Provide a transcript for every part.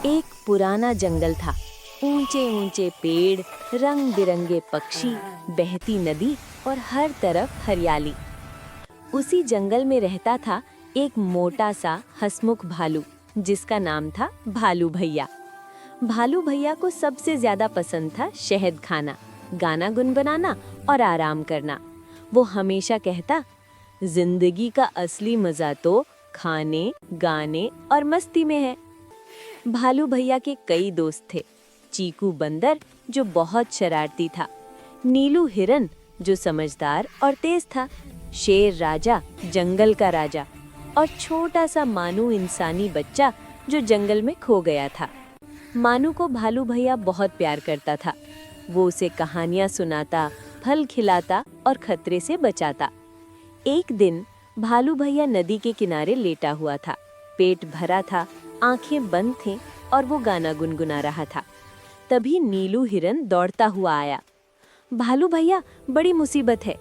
एक पुराना जंगल था। ऊंचे ऊंचे पेड़, रंग बिरंगे पक्षी, बहती नदी और हर तरफ हरियाली। उसी जंगल में रहता था एक मोटा सा हंसमुख भालू, जिसका नाम था भालू भैया। भालू भैया को सबसे ज्यादा पसंद था शहद खाना, गाना गुनगुनाना और आराम करना। वो हमेशा कहता, जिंदगी का असली मजा तो खाने, गाने और मस्ती में है। भालू भैया के कई दोस्त थे। चीकू बंदर, जो बहुत शरारती था, नीलू हिरन, जो समझदार और तेज था, शेर राजा, जंगल का राजा, और छोटा सा मानू इंसानी बच्चा, जो जंगल में खो गया था। मानू को भालू भैया बहुत प्यार करता था। वो उसे कहानियां सुनाता, फल खिलाता और खतरे से बचाता। एक दिन भालू भैया नदी के किनारे लेटा हुआ था। पेट भरा था, आंखें बंद थीं और वो गाना गुनगुना रहा था। तभी नीलू हिरन दौड़ता हुआ आया। भालू भैया, बड़ी मुसीबत है।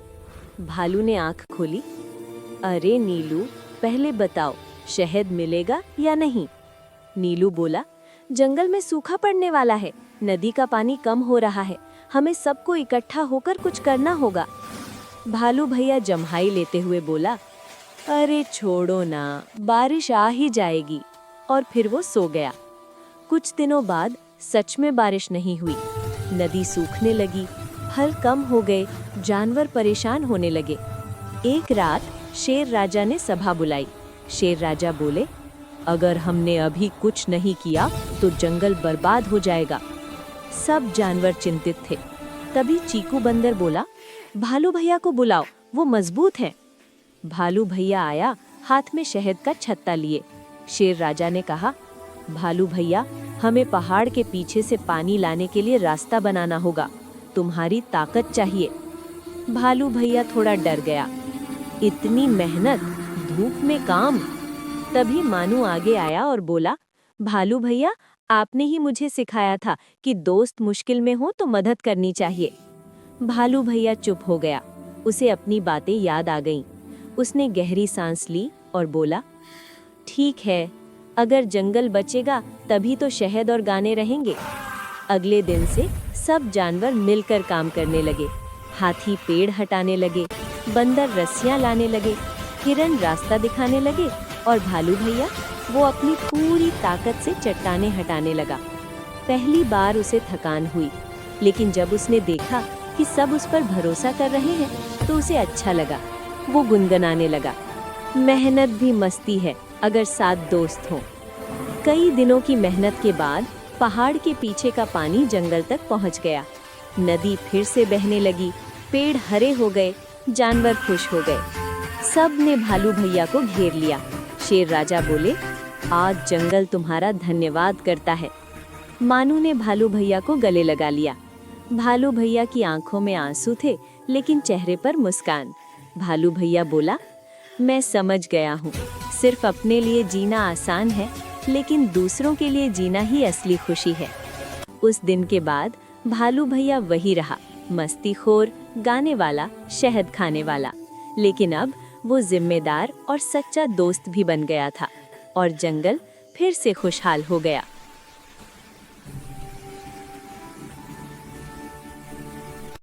भालू ने आंख खोली। अरे नीलू, पहले बताओ, शहद मिलेगा या नहीं? नीलू बोला, जंगल में सूखा पड़ने वाला है, नदी का पानी कम हो रहा है, हमें सबको इकट्ठा होकर कुछ करना होगा। भालू भैया जम्हाई लेते हुए बोला, अरे छोड़ो ना, बारिश आ ही जाएगी। और फिर वो सो गया। कुछ दिनों बाद सच में बारिश नहीं हुई। नदी सूखने लगी, फल कम हो गए, जानवर परेशान होने लगे। एक रात शेर राजा ने सभा बुलाई। शेर राजा बोले, अगर हमने अभी कुछ नहीं किया तो जंगल बर्बाद हो जाएगा। सब जानवर चिंतित थे। तभी चीकू बंदर बोला, भालू भैया को बुलाओ, वो मजबूत हैं। भालू भैया आया, हाथ में शहद का छत्ता लिए। शेर राजा ने कहा, भालू भैया, हमें पहाड़ के पीछे से पानी लाने के लिए रास्ता बनाना होगा, तुम्हारी ताकत चाहिए। भालू भैया थोड़ा डर गया। इतनी मेहनत, धूप में काम। तभी मानू आगे आया और बोला, भालू भैया, आपने ही मुझे सिखाया था कि दोस्त मुश्किल में हो तो मदद करनी चाहिए। भालू भैया चुप हो गया। उसे अपनी बातें याद आ गईं। उसने गहरी सांस ली और बोला, ठीक है, अगर जंगल बचेगा तभी तो शहद और गाने रहेंगे। अगले दिन से सब जानवर मिलकर काम करने लगे। हाथी पेड़ हटाने लगे, बंदर रस्सियां लाने लगे, हिरन रास्ता दिखाने लगे और भालू भैया, वो अपनी पूरी ताकत से चट्टानें हटाने लगा। पहली बार उसे थकान हुई, लेकिन जब उसने देखा कि सब उस पर भरोसा कर रहे हैं तो उसे अच्छा लगा। वो गुनगुनाने लगा, मेहनत भी मस्ती है अगर साथ दोस्त हों। कई दिनों की मेहनत के बाद पहाड़ के पीछे का पानी जंगल तक पहुंच गया। नदी फिर से बहने लगी, पेड़ हरे हो गए, जानवर खुश हो गए। सब ने भालू भैया को घेर लिया। शेर राजा बोले, आज जंगल तुम्हारा धन्यवाद करता है। मानू ने भालू भैया को गले लगा लिया। भालू भैया की आंखों में आंसू थे, लेकिन चेहरे पर मुस्कान। भालू भैया बोला, मैं समझ गया हूँ, सिर्फ अपने लिए जीना आसान है, लेकिन दूसरों के लिए जीना ही असली खुशी है। उस दिन के बाद भालू भैया वही रहा, मस्तीखोर, गाने वाला, शहद खाने वाला। लेकिन अब वो जिम्मेदार और सच्चा दोस्त भी बन गया था और जंगल फिर से खुशहाल हो गया।